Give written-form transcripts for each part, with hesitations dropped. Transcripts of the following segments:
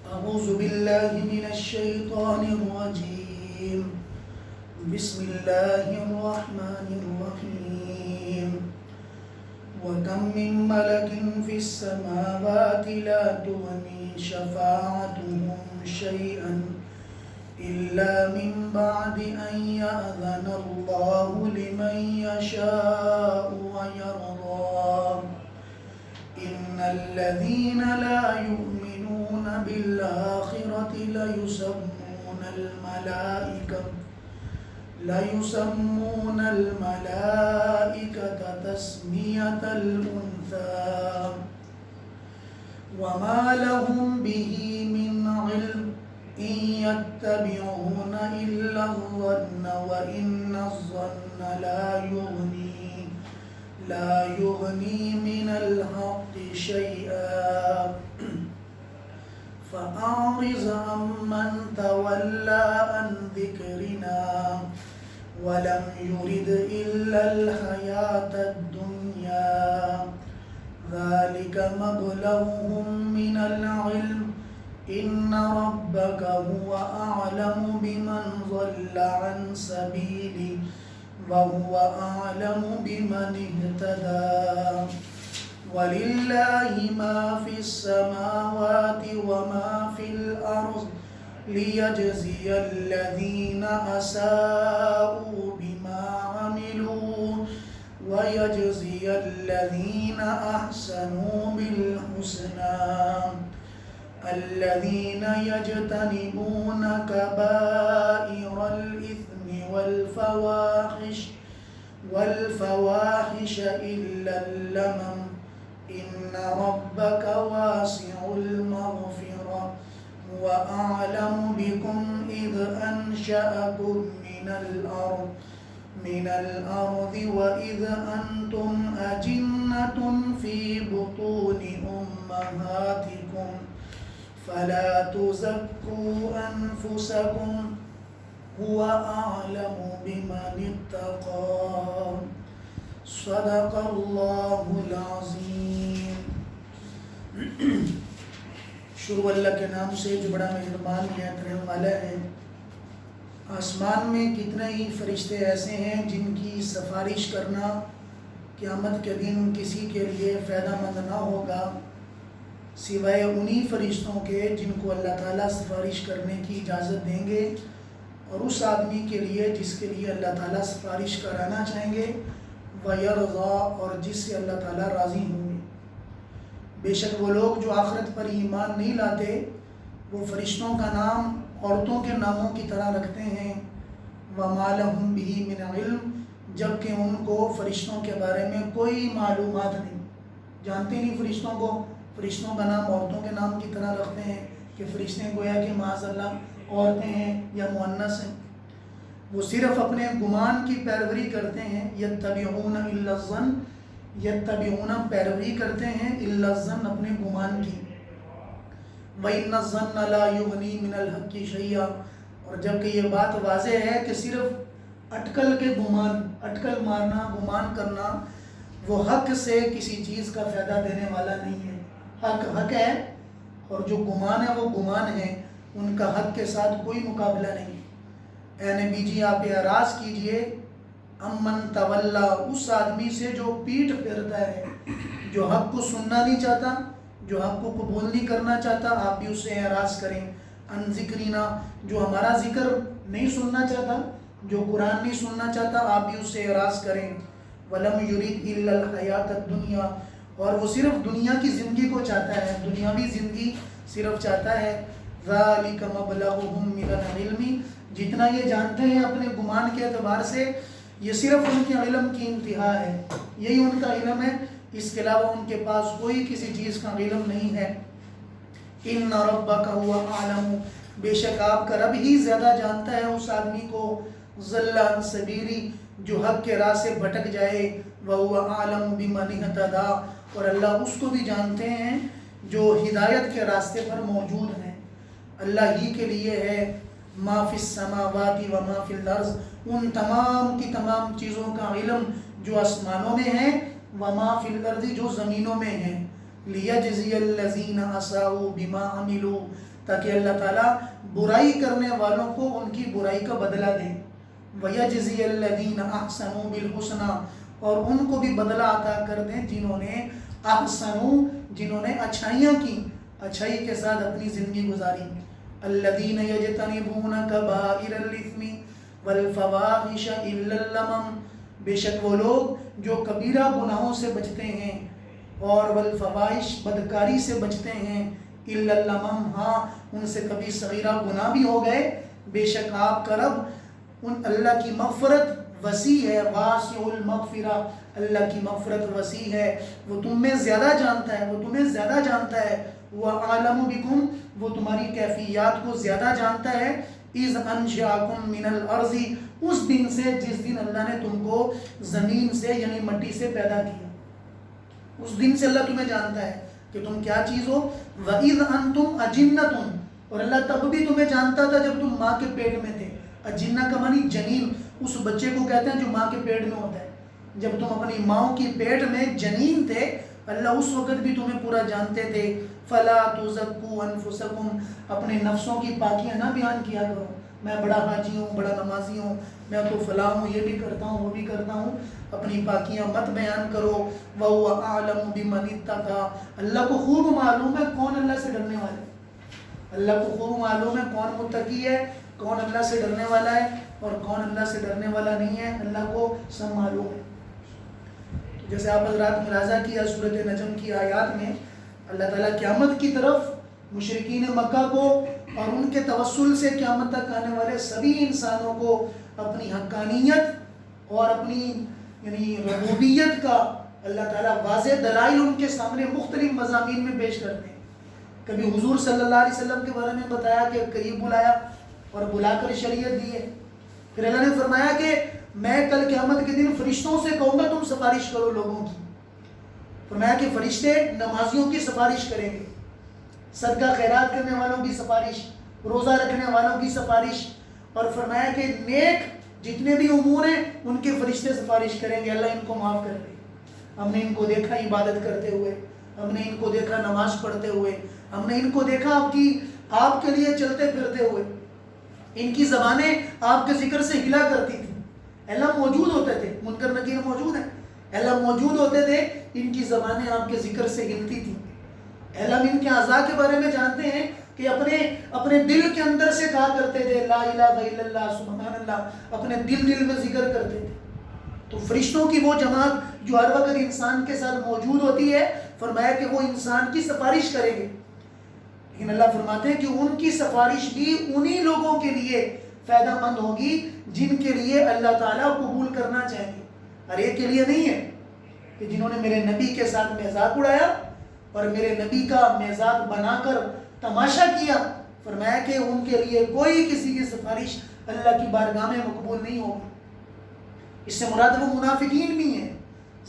أعوذ بالله من الشيطان الرجيم. بسم الله الرحمن الرحيم. وكم من ملك في السماوات لا تغني شفاعتهم شيئا إلا من بعد أن يأذن الله لمن يشاء ويرضى. إن الذين لا يؤمنون بالآخرة ليسمون الملائكة تسمية الأنثى وما لهم به من علم إن يتبعون إلا الظن وإن الظن لا يغني من الحق شيئا. فأعرض عمن تولى عن ذكرنا ولم يرد إلا الحياة الدنيا. ذلك مبلغهم من العلم إن ربك هو أعلم بمن ضل عن سبيله وهو أعلم بمن اهتدى. ولله ما في السماوات وما في الأرض ليجزي الذين أساءوا بما عملوا ويجزي الذين أحسنوا بالحسنى. الذين يجتنبون كبائر الإثم والفواحش إلا اللمم إن ربك واسع المغفرة وأعلم بكم إذ أنشأكم من الأرض وإذ أنتم أجنة في بطون أمهاتكم فلا تزكوا أنفسكم هو أعلم بمن اتقى. صدق اللہ العظیم. شروع اللہ کے نام سے جو بڑا مہربان نہایت رحم والا ہے. آسمان میں کتنے ہی فرشتے ایسے ہیں جن کی سفارش کرنا قیامت کے دن کسی کے لیے فائدہ مند نہ ہوگا سوائے انہی فرشتوں کے جن کو اللہ تعالیٰ سفارش کرنے کی اجازت دیں گے اور اس آدمی کے لیے جس کے لیے اللہ تعالیٰ سفارش کرانا چاہیں گے وَيَرْضَى اور جس سے اللہ تعالیٰ راضی ہوں گے. بے شک وہ لوگ جو آخرت پر ایمان نہیں لاتے وہ فرشتوں کا نام عورتوں کے ناموں کی طرح رکھتے ہیں. وَمَا لَهُمْ بِهِ مِنْ عِلْمٍ جبکہ ان کو فرشتوں کے بارے میں کوئی معلومات نہیں. جانتے نہیں فرشتوں کو. فرشتوں کا نام عورتوں کے نام کی طرح رکھتے ہیں کہ فرشتے گویا کہ معاذ اللہ عورتیں ہیں یا مؤنث ہیں. وہ صرف اپنے گمان کی پیروی کرتے ہیں. یتبعون الا الظن یتبعون پیروی کرتے ہیں الا الظن اپنے گمان کی. وَإِنَّ الظَّنَّ لَا يُغْنِي مِنَ الْحَقِّ شَيْئًا اور جبکہ یہ بات واضح ہے کہ صرف اٹکل مارنا گمان کرنا وہ حق سے کسی چیز کا فائدہ دینے والا نہیں ہے. حق ہے اور جو گمان ہے وہ گمان ہے. ان کا حق کے ساتھ کوئی مقابلہ نہیں. اے نبی جی آپ اعراض کیجئے امن تولا اس آدمی سے جو پیٹھ پھیرتا ہے جو حق کو سننا نہیں چاہتا جو حق کو قبول نہیں کرنا چاہتا. آپ بھی اس سے اعراض کریں. ان ذکرینا جو ہمارا ذکر نہیں سننا چاہتا جو قرآن نہیں سننا چاہتا آپ بھی اس سے اعراض کریں. ولم یرید الا الحیات الدنیا اور وہ صرف دنیا کی زندگی کو چاہتا ہے دنیاوی زندگی صرف چاہتا ہے. ذالک مبلغهم من العلم جتنا یہ جانتے ہیں اپنے گمان کے اعتبار سے یہ صرف ان کے علم کی انتہا ہے. یہی ان کا علم ہے. اس کے علاوہ ان کے پاس کوئی کسی چیز کا علم نہیں ہے. ان ربک هو اعلم بے شک آپ کا رب ہی زیادہ جانتا ہے اس آدمی کو ضل عن سبیلی جو حق کے راہ سے بھٹک جائے. وهو اعلم بمن اهتدى اور اللہ اس کو بھی جانتے ہیں جو ہدایت کے راستے پر موجود ہیں. اللہ ہی کے لیے ہے ما فی السماوات و ما فی الارض ان تمام کی تمام چیزوں کا علم جو آسمانوں میں ہیں و ما فی الارض جو زمینوں میں ہیں. لیجزی الذین اساءوا بما عملوا، تاکہ اللہ تعالیٰ برائی کرنے والوں کو ان کی برائی کا بدلہ دے، ویجزی الذین احسنوا بالحسنی، اور ان کو بھی بدلہ عطا کر دیں جنہوں نے احسنوا، جنہوں نے اچھائیاں کی، اچھائی کے ساتھ اپنی زندگی گزاری، الذین یجتنبون کبائر الاثم والفواحش الا اللمم، بے شک وہ لوگ جو کبیرہ گناہوں سے بچتے ہیں اور والفواحش بدکاری سے بچتے ہیں، الا اللمم، ہاں ان سے کبھی صغیرہ گناہ بھی ہو گئے، بے شک آپ کا رب ان اللہ کی مغفرت وسیع ہے، واسع المغفرہ، اللہ کی مغفرت وسیع ہے، وہ تم میں زیادہ جانتا ہے، وہ تمہیں زیادہ جانتا ہے، وَأَعْلَمُ بِكُمْ، وہ تمہاری کیفیات کو زیادہ جانتا ہے، اِذْ أَنْشَأَكُمْ مِنَ الْأَرْضِ، اس دن سے جس دن اللہ نے تم کو زمین سے یعنی مٹی سے پیدا کیا، اس دن سے اللہ تمہیں جانتا ہے کہ تم کیا چیز ہو، وَإِذْ أَنْتُمْ أَجِنَّةٌ، اور اللہ تب بھی تمہیں جانتا تھا جب تم ماں کے پیٹ میں تھے، اجنہ کا معنی جنین، اس بچے کو کہتے ہیں جو ماں کے پیٹ میں ہوتا ہے، جب تم اپنی ماں کی پیٹ میں جنین تھے اللہ اس وقت بھی تمہیں پورا جانتے تھے، فَلَا تُزَكُّوا أَنفُسَكُمْ، اپنے نفسوں کی پاکیاں نہ بیان کیا کرو، میں بڑا حاجی ہوں، بڑا نمازی ہوں، میں تو فلاں ہوں، یہ بھی کرتا ہوں وہ بھی کرتا ہوں، اپنی پاکیاں مت بیان کرو، وَهُوَ أَعْلَمُ بِمَنِ اتَّقَىٰ، اللہ کو خوب معلوم ہے کون اللہ سے ڈرنے والا ہے، اللہ کو خوب معلوم ہے کون متقی ہے، کون اللہ سے ڈرنے والا ہے اور کون اللہ سے ڈرنے والا نہیں ہے، اللہ کو سب معلوم ہے۔ جیسے آپ حضرات ملاحظہ کیا سورۃ نجم کی آیات میں اللہ تعالیٰ قیامت کی طرف مشرکین مکہ کو اور ان کے توسل سے قیامت تک آنے والے سبھی انسانوں کو اپنی حقانیت اور اپنی یعنی ربوبیت کا اللہ تعالیٰ واضح دلائل ان کے سامنے مختلف مضامین میں پیش کرتے ہیں۔ کبھی حضور صلی اللہ علیہ وسلم کے بارے میں بتایا کہ قریب بلایا اور بلا کر شریعت دی ہے، پھر اللہ نے فرمایا کہ میں کل قیامت کے دن فرشتوں سے کہوں گا تم سفارش کرو لوگوں کی، فرمایا کہ فرشتے نمازیوں کی سفارش کریں گے، صدقہ خیرات کرنے والوں کی سفارش، روزہ رکھنے والوں کی سفارش، اور فرمایا کہ نیک جتنے بھی امور ہیں ان کے فرشتے سفارش کریں گے، اللہ ان کو معاف کر دے، ہم نے ان کو دیکھا عبادت کرتے ہوئے، ہم نے ان کو دیکھا نماز پڑھتے ہوئے، ہم نے ان کو دیکھا آپ کے لیے چلتے پھرتے ہوئے، ان کی زبانیں آپ کے ذکر سے ہلا کرتی تھی، اللہ موجود ہوتے تھے، منکر نکیر موجود ہیں، اللہ موجود ہوتے تھے، ان کی زبانیں آپ کے ذکر سے ہلتی تھیں، اللہ ان کے اعضاء کے بارے میں جانتے ہیں کہ اپنے دل کے اندر سے کہا کرتے تھے لا الہ الا اللہ سبحان اللہ، اپنے دل میں ذکر کرتے تھے۔ تو فرشتوں کی وہ جماعت جو ہر وقت انسان کے ساتھ موجود ہوتی ہے، فرمایا کہ وہ انسان کی سفارش کریں گے، لیکن اللہ فرماتے ہیں کہ ان کی سفارش بھی انہی لوگوں کے لیے فائدہ مند ہوگی جن کے لیے اللہ تعالیٰ قبول کرنا چاہیں گے، ہر ایک کے لیے نہیں ہے کہ جنہوں نے میرے نبی کے ساتھ مذاق اڑایا اور میرے نبی کا مذاق بنا کر تماشا کیا، فرمایا کہ ان کے لیے کوئی کسی کی سفارش اللہ کی بارگاہ میں مقبول نہیں ہوگی۔ اس سے مراد وہ منافقین بھی ہیں،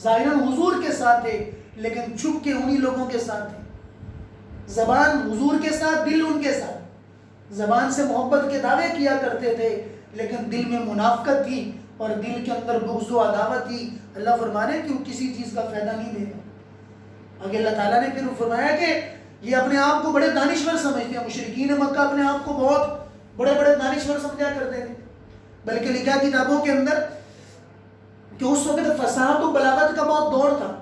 ظاہراً حضور کے ساتھ تھے لیکن چھپ کے انہی لوگوں کے ساتھ تھے، زبان حضور کے ساتھ دل ان کے ساتھ، زبان سے محبت کے دعوے کیا کرتے تھے لیکن دل میں منافقت تھی اور دل کے اندر بغض و عداوت تھی، اللہ فرمانے کہ وہ کسی چیز کا فائدہ نہیں دے گا۔ آگے اللہ تعالیٰ نے پھر فرمایا کہ یہ اپنے آپ کو بڑے دانشور سمجھتے ہیں، مشرکین مکہ اپنے آپ کو بہت بڑے بڑے دانشور سمجھا کرتے تھے، بلکہ لکھا کتابوں کے اندر کہ اس وقت فصاحت و بلاغت کا بہت دور تھا۔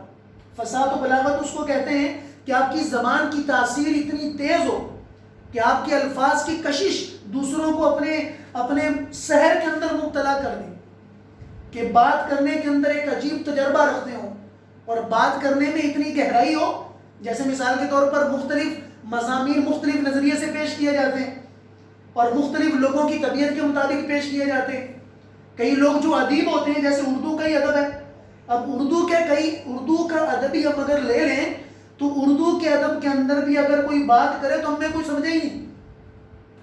فصاحت و بلاغت اس کو کہتے ہیں کہ آپ کی زبان کی تاثیر اتنی تیز ہو کہ آپ کے الفاظ کی کشش دوسروں کو اپنے سحر کے اندر مبتلا کر دیں، کہ بات کرنے کے اندر ایک عجیب تجربہ رکھتے ہوں اور بات کرنے میں اتنی گہرائی ہو، جیسے مثال کے طور پر مختلف مضامین مختلف نظریے سے پیش کیے جاتے ہیں اور مختلف لوگوں کی طبیعت کے مطابق پیش کیے جاتے ہیں۔ کئی لوگ جو ادیب ہوتے ہیں، جیسے اردو کا ہی ادب ہے، اب اردو کا ادبی ہم اگر لے لیں تو اردو کے ادب کے اندر بھی اگر کوئی بات کرے تو ہمیں کوئی سمجھے ہی نہیں،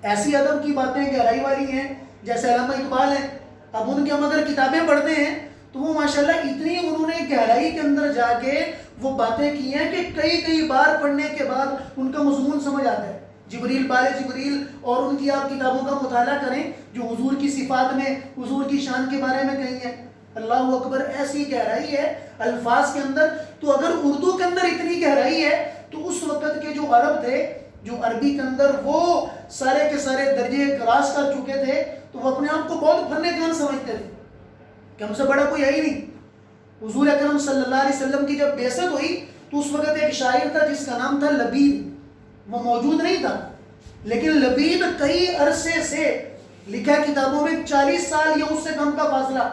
ایسی ادب کی باتیں گہرائی والی ہیں جیسے علامہ اقبال ہیں، اب ان کی ہم اگر کتابیں پڑھتے ہیں تو وہ ماشاءاللہ اتنی انہوں نے گہرائی کے اندر جا کے وہ باتیں کی ہیں کہ کئی بار پڑھنے کے بعد ان کا مضمون سمجھ آتا ہے۔ جبریل بال جبریل اور ان کی آپ کتابوں کا مطالعہ کریں جو حضور کی صفات میں حضور کی شان کے بارے میں کہی ہیں، اللہ اکبر، ایسی گہرائی ہے الفاظ کے اندر۔ تو اگر اردو کے اندر اتنی گہرائی ہے تو اس وقت کے جو عرب تھے، جو عربی کے اندر وہ سارے کے سارے درجے کراس کر چکے تھے، تو وہ اپنے آپ کو بہت فن کان سمجھتے تھے کہ ہم سے بڑا کوئی ہے ہی نہیں۔ حضور اکرم صلی اللہ علیہ وسلم کی جب بعثت ہوئی تو اس وقت ایک شاعر تھا جس کا نام تھا لبید، وہ موجود نہیں تھا، لیکن لبید کئی عرصے سے لکھا کتابوں میں 40 سال یا اس سے کم کا فاصلہ،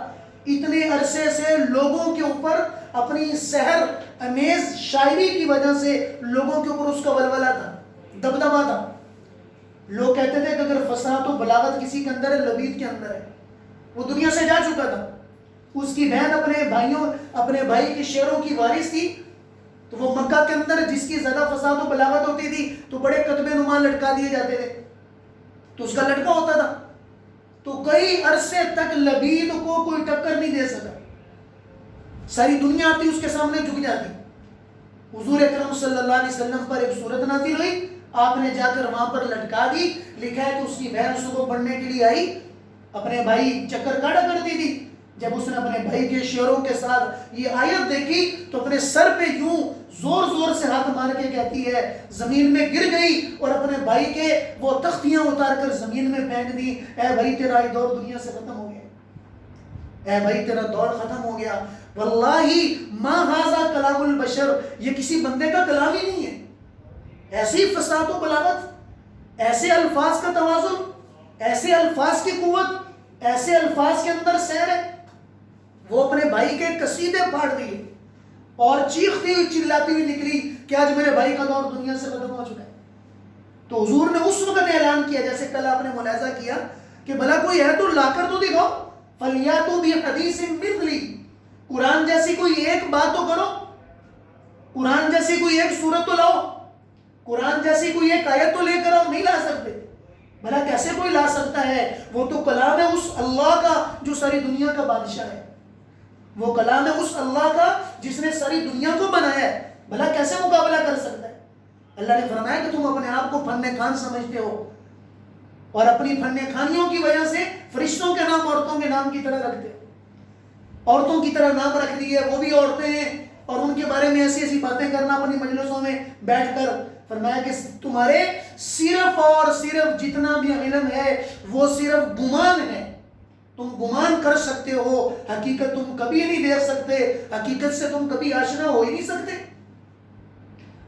اتنے عرصے سے لوگوں کے اوپر اپنی سحر امیز شاعری کی وجہ سے لوگوں کے اوپر اس کا ولولہ تھا، دبدبا تھا۔ لوگ کہتے تھے کہ اگر فصاحت و بلاغت کسی کے اندر ہے، لبید کے اندر ہے۔ وہ دنیا سے جا چکا تھا، اس کی بہن اپنے بھائی کے شعروں کی وارث تھی، تو وہ مکہ کے اندر جس کی زیادہ فصاحت و بلاغت ہوتی تھی تو بڑے کتبے نما لٹکا دیے جاتے تھے، تو اس کا لڑکا ہوتا تھا۔ تو کئی عرصے تک لبید کو کوئی ٹکر نہیں دے سکا، ساری دنیا آتی اس کے سامنے جھک جاتی۔ حضور اکرم صلی اللہ علیہ وسلم پر ایک صورت نازل ہوئی، آپ نے جا کر وہاں پر لٹکا دی۔ لکھا ہے کہ اس کی بہن صبح پڑھنے کے لیے آئی، اپنے بھائی چکر کاٹا کرتی تھی، جب اس نے اپنے بھائی کے شعروں کے ساتھ یہ آیت دیکھی تو اپنے سر پہ یوں زور زور سے ہاتھ مار کے کہتی ہے، زمین میں گر گئی اور اپنے بھائی کے وہ تختیاں اتار کر زمین میں پھینک دی۔ اے بھائی تیرا یہ دور دنیا سے ختم ہو گیا، اے بھائی تیرا دور ختم ہو گیا۔ واللہ ما ھذا کلام البشر، یہ کسی بندے کا کلام ہی نہیں ہے۔ ایسی فصاحت و بلاغت، ایسے الفاظ کا توازن، ایسے الفاظ کی قوت، ایسے الفاظ کے اندر سیر ہے۔ وہ اپنے بھائی کے قصیدے پاڑ دیے اور چیختی ہوئی چلاتی ہوئی نکلی کہ آج میرے بھائی کا دور دنیا سے ختم ہو چکا ہے۔ تو حضور نے اس وقت اعلان کیا، جیسے کل آپ نے ملاحظہ کیا کہ بھلا کوئی ہے تو لا کر تو دکھاؤ، فَلْيَأْتُوا بِحَدِيثٍ مِثْلِهِ، قرآن جیسی کوئی ایک بات تو کرو، قرآن جیسی کوئی ایک سورت تو لاؤ، قرآن جیسی کوئی ایک آیت تو لے کر آؤ۔ نہیں لا سکتے۔ بھلا کیسے کوئی لا سکتا ہے؟ وہ تو کلام ہے اس اللہ کا جو ساری دنیا کا بادشاہ ہے، وہ کلام ہے اس اللہ کا جس نے ساری دنیا کو بنایا ہے، بھلا کیسے مقابلہ کر سکتا ہے؟ اللہ نے فرمایا کہ تم اپنے آپ کو فن خان سمجھتے ہو اور اپنی فن خانیوں کی وجہ سے فرشتوں کے نام عورتوں کے نام کی طرح رکھتے ہو، عورتوں کی طرح نام رکھ دیے، وہ بھی عورتیں ہیں، اور ان کے بارے میں ایسی ایسی باتیں کرنا اپنی مجلسوں میں بیٹھ کر۔ فرمایا کہ تمہارے صرف اور صرف جتنا بھی علم ہے وہ صرف گمان ہے، تم گمان کر سکتے ہو، حقیقت تم کبھی نہیں دیکھ سکتے، حقیقت سے تم کبھی آشنا ہو ہی نہیں سکتے۔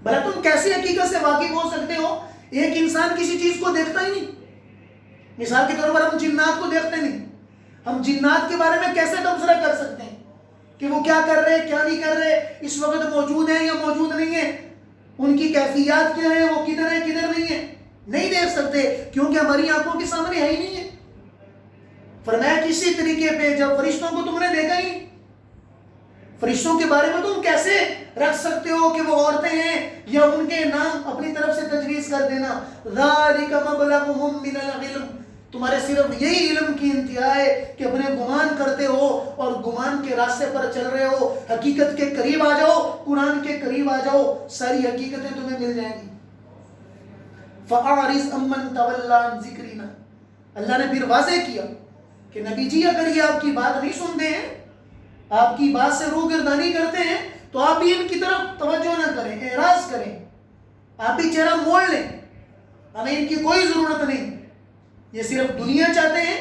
بھلا تم کیسی حقیقت سے واقف ہو سکتے ہو؟ ایک انسان کسی چیز کو دیکھتا ہی نہیں۔ مثال کے طور پر ہم جنات کو دیکھتے نہیں، ہم جنات کے بارے میں کیسے تبصرہ کر سکتے ہیں کہ وہ کیا کر رہے کیا نہیں کر رہے، اس وقت موجود ہیں یا موجود نہیں ہیں، ان کی کیفیات کیا ہیں، وہ کدھر ہے کدھر نہیں ہے؟ نہیں دیکھ سکتے، کیونکہ ہماری آنکھوں کے سامنے ہے ہی نہیں ہے۔ فرمایا کسی طریقے پہ جب فرشتوں کو تم نے دیکھا ہی، فرشتوں کے بارے میں تم کیسے رکھ سکتے ہو کہ وہ عورتیں ہیں یا ان کے نام اپنی طرف سے تجویز کر دینا؟ ذالک مبلغہم من العلم، تمہارے صرف یہی علم کی انتہا ہے کہ اپنے گمان کرتے ہو اور گمان کے راستے پر چل رہے ہو۔ حقیقت کے قریب آ جاؤ، قرآن کے قریب آ جاؤ، ساری حقیقتیں تمہیں مل جائیں گی۔ فَأَعْرِضْ عَمَّنْ تَوَلَّىٰ عَنْ ذِكْرِنَا، اللہ نے پھر واضح کیا کہ نبی جی اگر یہ آپ کی بات نہیں سنتے ہیں، آپ کی بات سے روگردانی کرتے ہیں، تو آپ بھی ان کی طرف توجہ نہ کریں، اعراض کریں، آپ بھی چہرہ موڑ لیں، ہمیں ان کی کوئی ضرورت نہیں۔ یہ صرف دنیا چاہتے ہیں،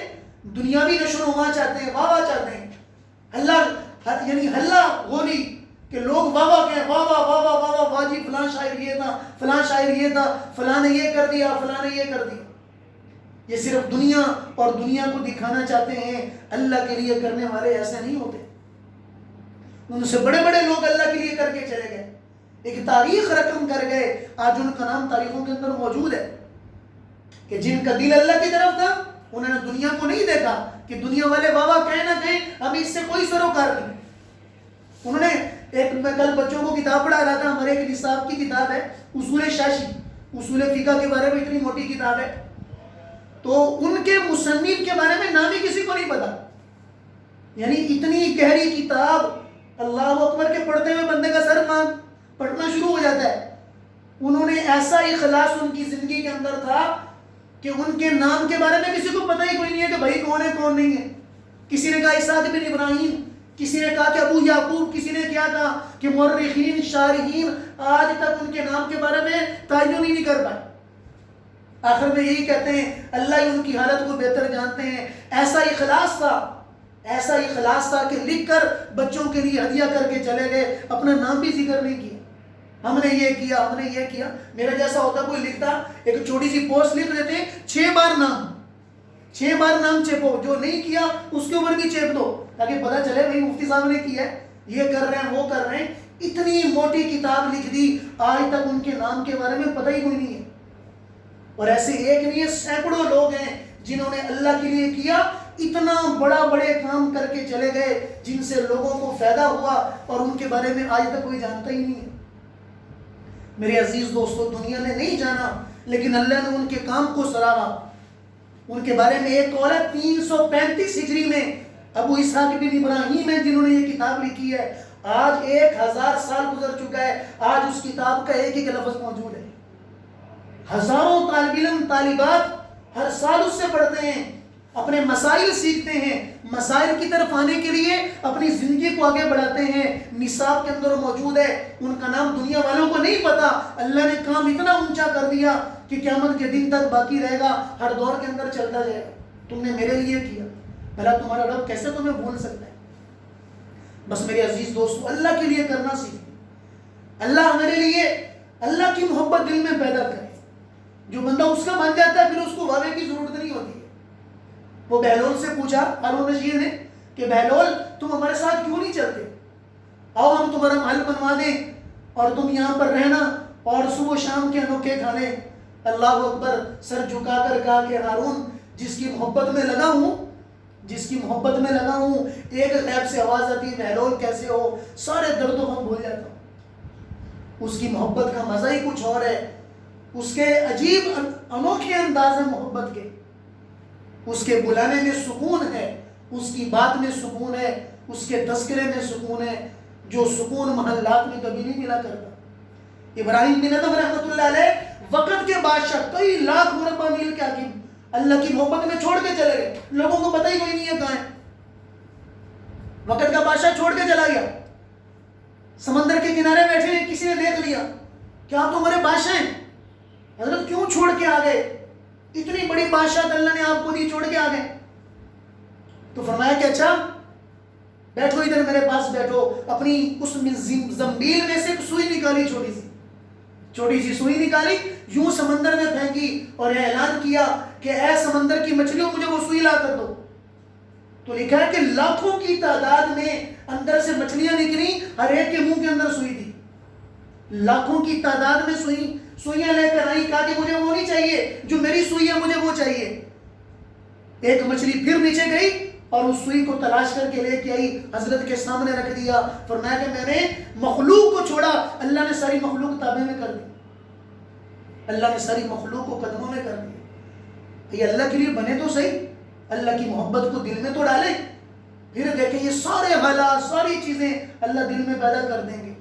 دنیاوی نشو و نما چاہتے ہیں، واہ واہ چاہتے ہیں، اللہ یعنی ہلا گولی کہ لوگ واہ واہ کہیں، واہ واہ واہ واہ واہ واہ واہ جی فلاں شاعر یہ تھا، فلاں شاعر یہ تھا، فلاں نے یہ کر دیا، فلاں نے یہ کر دیا۔ یہ صرف دنیا اور دنیا کو دکھانا چاہتے ہیں، اللہ کے لیے کرنے والے ایسے نہیں ہوتے۔ ان سے بڑے بڑے لوگ اللہ کے لیے کر کے چلے گئے، ایک تاریخ رقم کر گئے، آج ان کا نام تاریخوں کے اندر موجود ہے کہ جن کا دل اللہ کی طرف تھا انہوں نے دنیا کو نہیں دیکھا کہ دنیا والے واہ واہ کہیں نہ کہیں، ہمیں اس سے کوئی سروکار نہیں۔ انہوں نے ایک، میں کل بچوں کو کتاب پڑھا رہا تھا، ہمارے ایک نصاب کی کتاب ہے اصول شاشی، اصول فقہ کے بارے میں اتنی موٹی کتاب ہے، تو ان کے مصنف کے بارے میں نام ہی کسی کو نہیں پتا، یعنی اتنی گہری کتاب، اللہ اکبر کے پڑھتے ہوئے بندے کا سر پھٹنا شروع ہو جاتا ہے۔ انہوں نے ایسا اخلاص ان کی زندگی کے اندر تھا کہ ان کے نام کے بارے میں کسی کو پتہ ہی کوئی نہیں ہے کہ بھائی کون ہے کون نہیں ہے۔ کسی نے کہا اسحاق بن ابراہیم، کسی نے کہا کہ ابو یعقوب، کسی نے کیا کہا کہ مورخین شارحین آج تک ان کے نام کے بارے میں تعین ہی نہیں کر پائے. آخر میں یہی کہتے ہیں اللہ ہی ان کی حالت کو بہتر جانتے ہیں. ایسا اخلاص تھا، ایسا اخلاص تھا کہ لکھ کر بچوں کے لیے ہدیہ کر کے چلے گئے، اپنا نام بھی ذکر نہیں کیا. ہم نے یہ کیا، ہم نے یہ کیا. میرا جیسا ہوتا کوئی لکھتا، ایک چھوٹی سی پوسٹ لکھ دیتے 6 بار نام، 6 بار نام چیپو، جو نہیں کیا اس کے اوپر بھی چیپ دو تاکہ پتہ چلے بھائی مفتی صاحب نے کیا ہے، یہ کر رہے ہیں، وہ کر رہے ہیں. اتنی موٹی کتاب لکھ دی، آج تک ان کے نام کے بارے میں پتہ ہی کوئی نہیں ہے. اور ایسے ایک نہیں ہے، سینکڑوں لوگ ہیں جنہوں نے اللہ کے لیے کیا، اتنا بڑے کام کر کے چلے گئے جن سے لوگوں کو فائدہ ہوا اور ان کے بارے میں آج تک کوئی جانتا ہی نہیں ہے. میرے عزیز دوستو، دنیا نے نہیں جانا لیکن اللہ نے ان کے کام کو سراہا. ان کے بارے میں ایک قول ہے 335 ہجری میں ابو اسحاق بن ابراہیم ہیں جنہوں نے یہ کتاب لکھی ہے. آج 1000 سال گزر چکا ہے، آج اس کتاب کا ایک لفظ موجود ہے. ہزاروں طالب علم طالبات ہر سال اس سے پڑھتے ہیں، اپنے مسائل سیکھتے ہیں، مسائل کی طرف آنے کے لیے اپنی زندگی کو آگے بڑھاتے ہیں. نصاب کے اندر موجود ہے، ان کا نام دنیا والوں کو نہیں پتا. اللہ نے کام اتنا اونچا کر دیا کہ قیامت کے دن تک باقی رہے گا، ہر دور کے اندر چلتا جائے گا. تم نے میرے لیے کیا، بھلا تمہارا رب کیسے تمہیں بھول سکتا ہے؟ بس میرے عزیز دوستو، اللہ کے لیے کرنا سیکھیں. اللہ میرے لیے، اللہ کی محبت دل میں پیدا کرے. جو بندہ اس کا بن جاتا ہے پھر اس کو وعدے کی ضرورت نہیں ہوتی ہے. وہ بہلول سے پوچھا ہارون رشید نے کہ بہلول تم ہمارے ساتھ کیوں نہیں چلتے؟ آؤ ہم تمہارا محل بنوا دیں اور تم یہاں پر رہنا اور صبح و شام کے انوکھے کھانے. اللہ اکبر. سر جھکا کر کہا کہ ہارون، جس کی محبت میں لگا ہوں، جس کی محبت میں لگا ہوں، ایک غیب سے آواز آتی ہے بہلول کیسے ہو، سارے درد و غم بھول جاتا ہوں. اس کی محبت کا مزہ ہی کچھ اور ہے. اس کے عجیب انوکھے انداز ہیں محبت کے. اس کے بلانے میں سکون ہے، اس کی بات میں سکون ہے، اس کے تذکرے میں سکون ہے، جو سکون محلات میں کبھی نہیں ملا کرتا. ابراہیم بن ادم رحمۃ اللہ علیہ وقت کے بادشاہ، کئی لاکھ مربع میل کے حاکم، اللہ کی محبت میں چھوڑ کے چلے گئے. لوگوں کو پتہ ہی کوئی نہیں ہے کہاں ہے. وقت کا بادشاہ چھوڑ کے چلا گیا، سمندر کے کنارے بیٹھے ہیں، کسی نے دیکھ لیا کہ آپ تو ہمارے بادشاہ ہیں، حضرت کیوں چھوڑ کے آ گئے؟ اتنی بڑی بادشاہت اللہ نے آپ کو دی، چھوڑ کے آ گئے. تو فرمایا کہ اچھا بیٹھو ادھر میرے پاس بیٹھو. اپنی اس زنبیل میں سے ایک سوئی نکالی، چھوٹی سی سوئی نکالی، یوں سمندر میں پھینکی اور اعلان کیا کہ اے سمندر کی مچھلیوں مجھے وہ سوئی لا کر دو. تو لکھا ہے کہ لاکھوں کی تعداد میں اندر سے مچھلیاں نکلی، ہر ایک کے منہ کے اندر سوئی تھی. لاکھوں کی تعداد میں سوئیاں لے کر آئی. کہا کہ مجھے وہ نہیں چاہیے جو میری سوئی ہے، مجھے وہ چاہیے. ایک مچھلی پھر نیچے گئی اور اس سوئی کو تلاش کر کے لے کے آئی، حضرت کے سامنے رکھ دیا. فرمایا کہ میں نے مخلوق کو چھوڑا، اللہ نے ساری مخلوق تابع میں کر دی. اللہ نے ساری مخلوق کو قدموں میں کر دی. یہ اللہ کے لیے بنے تو صحیح، اللہ کی محبت کو دل میں تو ڈالیں، پھر دیکھیں یہ سارے حالات، ساری چیزیں اللہ دل میں پیدا کر دیں گے.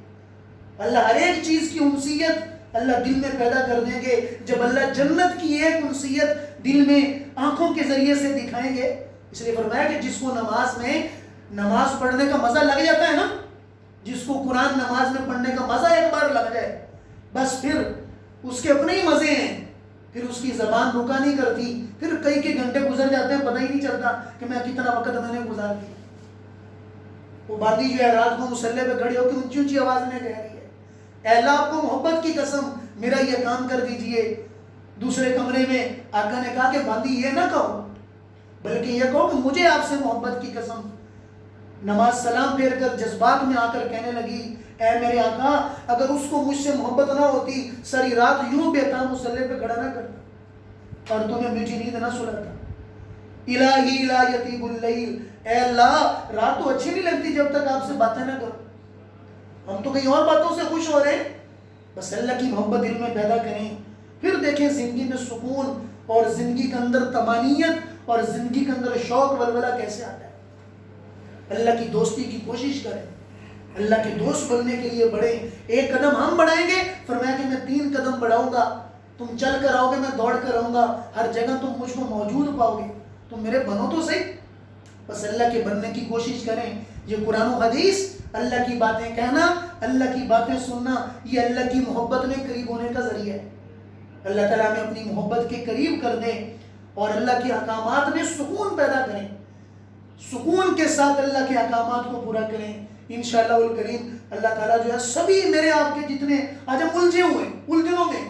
اللہ ہر ایک چیز کی انسیت اللہ دل میں پیدا کر دیں گے. جب اللہ جنت کی ایک انسیت دل میں آنکھوں کے ذریعے سے دکھائیں گے. اس لیے فرمایا کہ جس کو نماز میں نماز پڑھنے کا مزہ لگ جاتا ہے نا، جس کو قرآن نماز میں پڑھنے کا مزہ ایک بار لگ جائے، بس پھر اس کے اپنے ہی مزے ہیں، پھر اس کی زبان رکا نہیں کرتی. پھر کئی گھنٹے گزر جاتے ہیں، پتہ ہی نہیں چلتا کہ میں کتنا وقت میں نے گزار دیا. وہ باندھی جو ہے رات کو مصلے پہ کھڑی ہو کے اونچی اونچی آواز میں کہہ رہی ہے اے اللہ آپ کو محبت کی قسم میرا یہ کام کر دیجئے. دوسرے کمرے میں آقا نے کہا کہ باندھی یہ نہ کہو بلکہ یہ کہو کہ مجھے آپ سے محبت کی قسم. نماز سلام پھیر کر جذبات میں آ کر کہنے لگی اے میرے آقا اگر اس کو مجھ سے محبت نہ ہوتی ساری رات یوں بیتا مصلے پہ کھڑا نہ کرتا اور تمہیں میٹھی نیند نہ سلاتا. الہی لا یطیب اللیل، اے اللہ رات تو اچھی نہیں لگتی جب تک آپ سے باتیں نہ کرو. ہم تو کئی اور باتوں سے خوش ہو رہے ہیں. بس اللہ کی محبت دل میں پیدا کریں، پھر دیکھیں زندگی میں سکون اور زندگی کے اندر طمانینت اور زندگی کے اندر شوق ولولہ کیسے آتا ہے. اللہ کی دوستی کی کوشش کریں، اللہ کے دوست بننے کے لیے بڑھیں. ایک قدم ہم بڑھائیں گے، فرمایا کہ میں 3 قدم بڑھاؤں گا. تم چل کر آؤ گے، میں دوڑ کر آؤں گا، ہر جگہ تم مجھ کو موجود پاؤ گے. تم میرے بنو تو صحیح. بس اللہ کے بننے کی کوشش کریں. یہ قرآن و حدیث، اللہ کی باتیں کہنا، اللہ کی باتیں سننا، یہ اللہ کی محبت میں قریب ہونے کا ذریعہ ہے۔ اللہ تعالیٰ ہمیں اپنی محبت کے قریب کر دیں اور اللہ کے احکامات میں سکون پیدا کریں، سکون کے ساتھ اللہ کے احکامات کو پورا کریں انشاءاللہ الکریم۔ اللہ تعالیٰ جو ہے سبھی میرے آپ کے جتنے آج ہم الجھے ہوئے الجھنوں میں،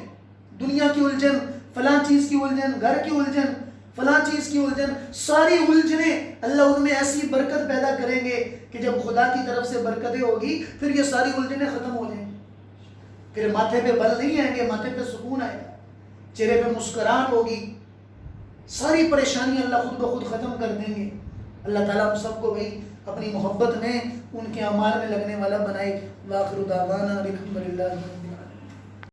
دنیا کی الجھن، فلاں چیز کی الجھن، گھر کی الجھن، فلاں چیز کی الجھن، ساری الجھنیں اللہ ان میں ایسی برکت پیدا کریں گے کہ جب خدا کی طرف سے برکتیں ہوگی پھر یہ ساری الجھنیں ختم ہو جائیں گی، پھر ماتھے پہ بل نہیں آئیں گے، ماتھے پہ سکون آئے گا، چہرے پہ مسکراہٹ ہوگی، ساری پریشانی اللہ خود بخود ختم کر دیں گے۔ اللہ تعالیٰ ہم سب کو بھائی اپنی محبت میں ان کے اعمال میں لگنے والا بنائے۔ وآخر دعوانا الحمدللہ۔